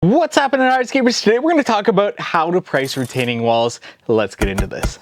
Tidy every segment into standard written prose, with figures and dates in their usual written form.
What's happening, Hardscapers? Today we're going to talk about how to price retaining walls. Let's get into this.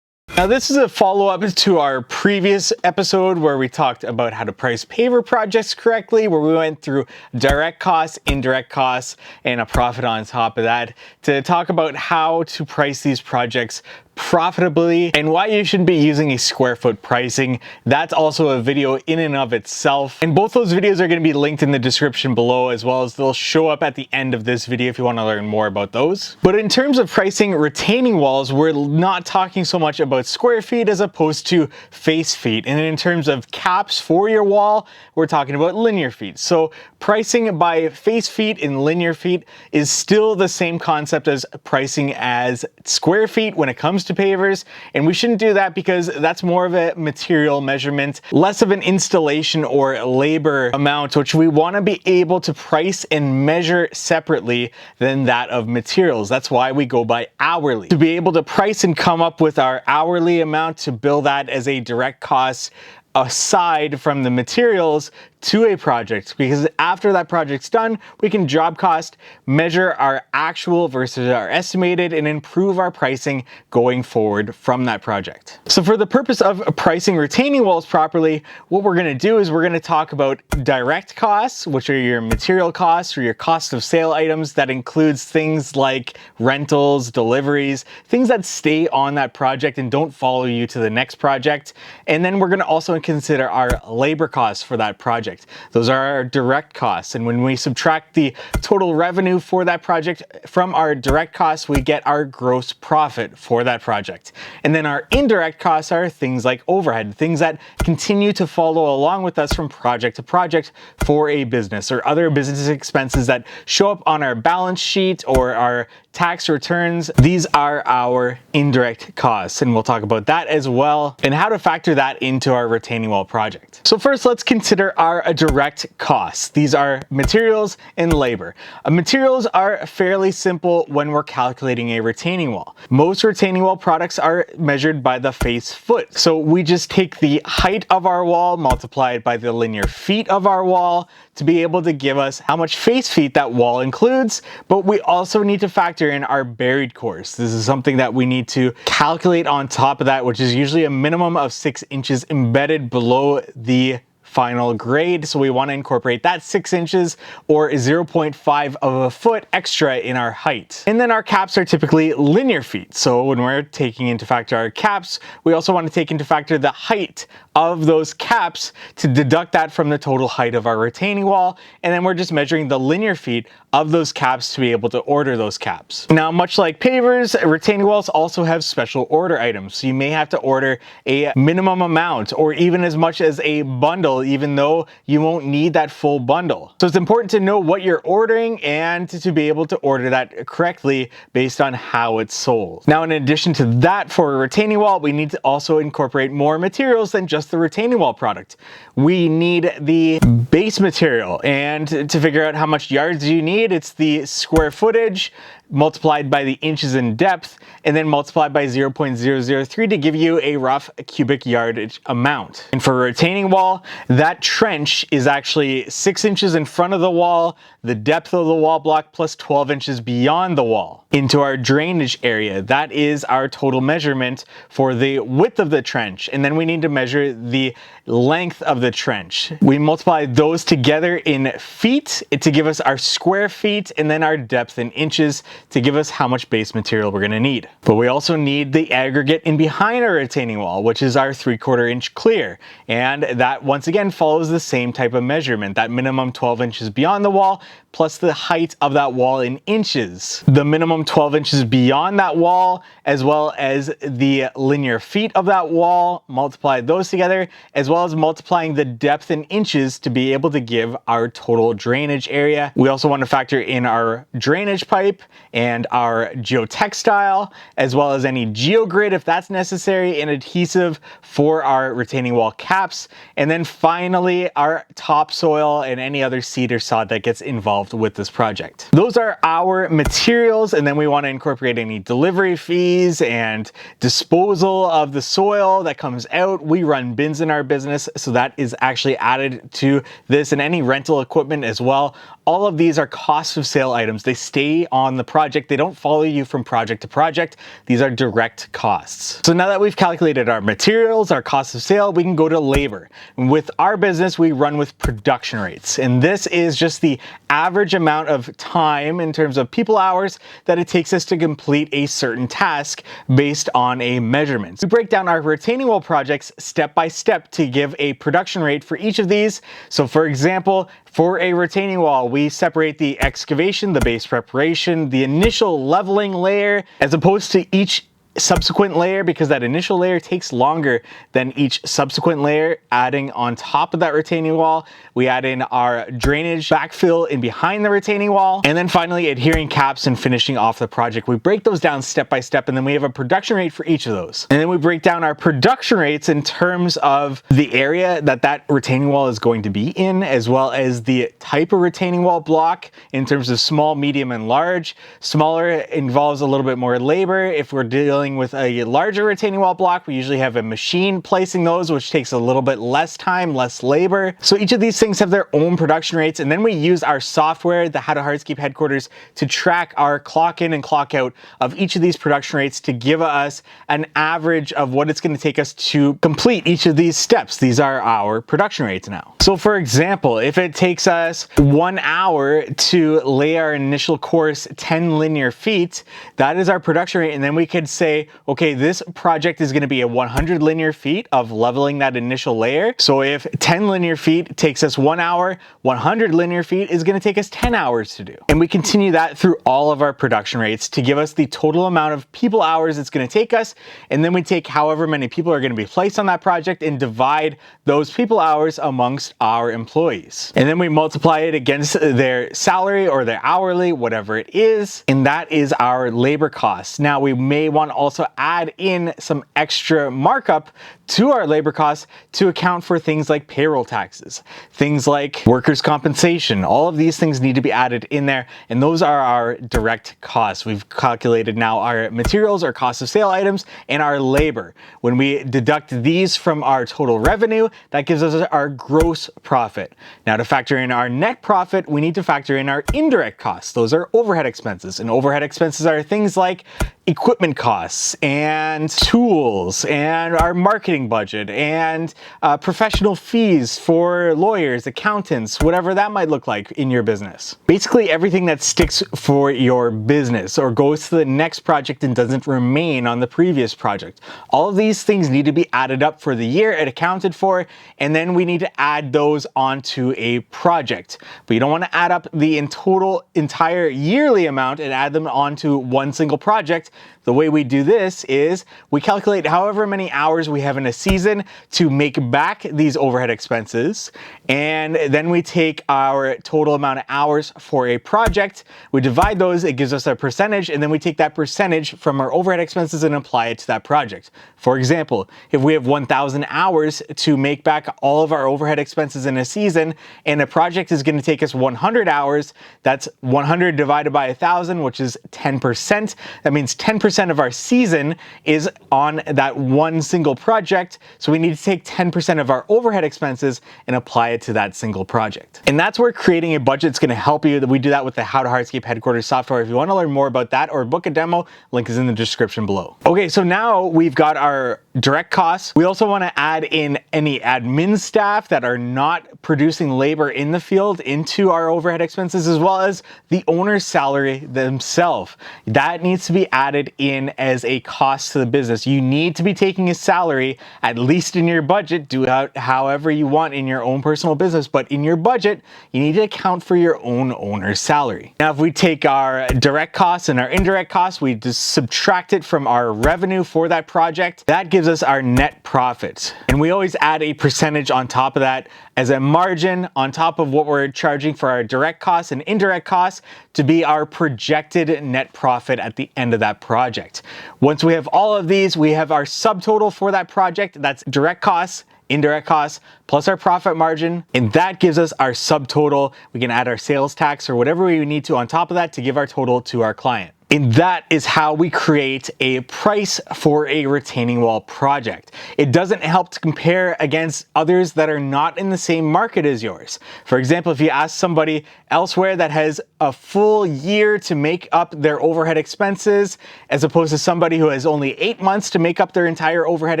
Now this is a follow-up to our previous episode where we talked about how to price paver projects correctly, where we went through direct costs, indirect costs, and a profit on top of that to talk about how to price these projects profitably and why you should be using a square foot pricing. That's also a video in and of itself, and both those videos are going to be linked in the description below, as well as they'll show up at the end of this video if you want to learn more about those. But in terms of pricing retaining walls, we're not talking so much about square feet as opposed to face feet, and in terms of caps for your wall, we're talking about linear feet. So pricing by face feet and linear feet is still the same concept as pricing as square feet when it comes to pavers, and we shouldn't do that because that's more of a material measurement, less of an installation or labor amount, which we want to be able to price and measure separately than that of materials. That's why we go by hourly. To be able to price and come up with our hourly amount to bill that as a direct cost aside from the materials to a project, because after that project's done, we can job cost, measure our actual versus our estimated, and improve our pricing going forward from that project. So for the purpose of pricing retaining walls properly, what we're going to do is we're going to talk about direct costs, which are your material costs or your cost of sale items. That includes things like rentals, deliveries, things that stay on that project and don't follow you to the next project. And then we're going to also consider our labor costs for that project. Those are our direct costs, and when we subtract the total revenue for that project from our direct costs, we get our gross profit for that project. And then our indirect costs are things like overhead, things that continue to follow along with us from project to project for a business, or other business expenses that show up on our balance sheet or our tax returns. These are our indirect costs, and we'll talk about that as well and how to factor that into our retaining wall project. So first, let's consider our direct costs. These are materials and labor. Materials are fairly simple when we're calculating a retaining wall. Most retaining wall products are measured by the face foot. So we just take the height of our wall multiplied by the linear feet of our wall to be able to give us how much face feet that wall includes. But we also need to factor in our buried course. This is something that we need to calculate on top of that, which is usually a minimum of 6 inches embedded below the final grade. So we want to incorporate that 6 inches or 0.5 of a foot extra in our height. And then our caps are typically linear feet. So when we're taking into factor our caps, we also want to take into factor the height of those caps to deduct that from the total height of our retaining wall. And then we're just measuring the linear feet of those caps to be able to order those caps. Now, much like pavers, retaining walls also have special order items. So you may have to order a minimum amount or even as much as a bundle, even though you won't need that full bundle. So it's important to know what you're ordering and to be able to order that correctly based on how it's sold. Now, in addition to that, for a retaining wall, we need to also incorporate more materials than just the retaining wall product. We need the base material, and to figure out how much yards you need, it's the square footage multiplied by the inches in depth and then multiplied by 0.003 to give you a rough cubic yardage amount. And for a retaining wall, that trench is actually 6 inches in front of the wall, the depth of the wall block plus 12 inches beyond the wall. Into our drainage area, that is our total measurement for the width of the trench, and then we need to measure the length of the trench. We multiply those together in feet to give us our square feet, and then our depth in inches to give us how much base material we're going to need. But we also need the aggregate in behind our retaining wall, which is our 3/4 inch clear, and that once again follows the same type of measurement, that minimum 12 inches beyond the wall plus the height of that wall in inches. The minimum 12 inches beyond that wall, as well as the linear feet of that wall, multiply those together, as well as multiplying the depth in inches to be able to give our total drainage area. We also want to factor in our drainage pipe and our geotextile, as well as any geogrid if that's necessary, and adhesive for our retaining wall caps. And then finally our topsoil and any other seed or sod that gets involved with this project. Those are our materials, and then we want to incorporate any delivery fees and disposal of the soil that comes out. We run bins in our business, so that is actually added to this, and any rental equipment as well. All of these are cost of sale items. They stay on the project. They don't follow you from project to project. These are direct costs. So now that we've calculated our materials, our cost of sale, we can go to labor. With our business, we run with production rates, and this is just the average amount of time in terms of people hours that it takes us to complete a certain task based on a measurement. We break down our retaining wall projects step by step to give a production rate for each of these. So for example, for a retaining wall, we separate the excavation, the base preparation, the initial leveling layer, as opposed to each subsequent layer, because that initial layer takes longer than each subsequent layer. Adding on top of that retaining wall, we add in our drainage backfill in behind the retaining wall, and then finally adhering caps and finishing off the project. We break those down step by step, and then we have a production rate for each of those. And then we break down our production rates in terms of the area that that retaining wall is going to be in, as well as the type of retaining wall block in terms of small, medium, and large. Smaller involves a little bit more labor. If we're dealing with a larger retaining wall block, we usually have a machine placing those, which takes a little bit less time, less labor. So each of these things have their own production rates, and then we use our software, the How to Hardscape headquarters, to track our clock in and clock out of each of these production rates to give us an average of what it's going to take us to complete each of these steps. These are our production rates now. So for example, if it takes us 1 hour to lay our initial course 10 linear feet, that is our production rate, and then we could say, okay, this project is going to be a 100 linear feet of leveling that initial layer. So if 10 linear feet takes us 1 hour, 100 linear feet is going to take us 10 hours to do. And we continue that through all of our production rates to give us the total amount of people hours it's going to take us. And then we take however many people are going to be placed on that project and divide those people hours amongst our employees. And then we multiply it against their salary or their hourly, whatever it is. And that is our labor costs. Now we may want to also add in some extra markup to our labor costs to account for things like payroll taxes, things like workers' compensation. All of these things need to be added in there, and those are our direct costs. We've calculated now our materials, our cost of sale items, and our labor. When we deduct these from our total revenue, that gives us our gross profit. Now to factor in our net profit, we need to factor in our indirect costs. Those are overhead expenses, and overhead expenses are things like equipment costs and tools and our marketing budget and professional fees for lawyers, accountants, whatever that might look like in your business. Basically everything that sticks for your business or goes to the next project and doesn't remain on the previous project. All of these things need to be added up for the year and accounted for, and then we need to add those onto a project. But you don't want to add up the entire yearly amount and add them onto one single project. The way we do this is we calculate however many hours we have in a season to make back these overhead expenses, and then we take our total amount of hours for a project, we divide those, it gives us a percentage, and then we take that percentage from our overhead expenses and apply it to that project. For example, if we have 1,000 hours to make back all of our overhead expenses in a season, and a project is going to take us 100 hours, that's 100 divided by 1,000, which is 10%. That means 10% of our season is on that one single project. So we need to take 10% of our overhead expenses and apply it to that single project. And that's where creating a budget is going to help you. We do that with the How to Hardscape headquarters software. If you want to learn more about that or book a demo, link is in the description below. Okay, so now we've got our direct costs. We also want to add in any admin staff that are not producing labor in the field into our overhead expenses, as well as the owner's salary themselves. That needs to be added in as a cost to the business. You need to be taking his salary, at least in your budget. Do it however you want in your own personal business, but in your budget, you need to account for your own owner's salary. Now, if we take our direct costs and our indirect costs, we just subtract it from our revenue for that project. That gives us our net profit. And we always add a percentage on top of that as a margin on top of what we're charging for our direct costs and indirect costs to be our projected net profit at the end of that project. Once we have all of these, we have our subtotal for that project. That's direct costs, indirect costs plus our profit margin, and that gives us our subtotal. We can add our sales tax or whatever we need to on top of that to give our total to our client. And that is how we create a price for a retaining wall project. It doesn't help to compare against others that are not in the same market as yours. For example, if you ask somebody elsewhere that has a full year to make up their overhead expenses, as opposed to somebody who has only 8 months to make up their entire overhead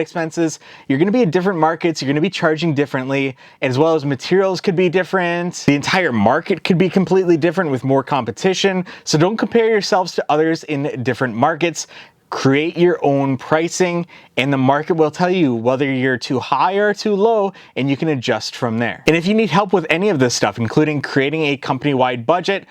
expenses, you're gonna be in different markets, you're gonna be charging differently, as well as materials could be different. The entire market could be completely different with more competition. So don't compare yourselves to others in different markets. Create your own pricing, and the market will tell you whether you're too high or too low, and you can adjust from there. And if you need help with any of this stuff, including creating a company-wide budget,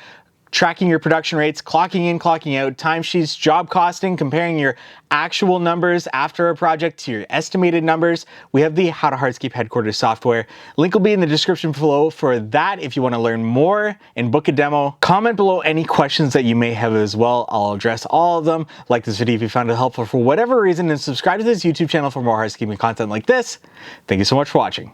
tracking your production rates, clocking in, clocking out, timesheets, job costing, comparing your actual numbers after a project to your estimated numbers, we have the How to Hardscape Headquarters software. Link will be in the description below for that if you want to learn more and book a demo. Comment below any questions that you may have as well. I'll address all of them. Like this video if you found it helpful for whatever reason, and subscribe to this YouTube channel for more hardscaping content like this. Thank you so much for watching.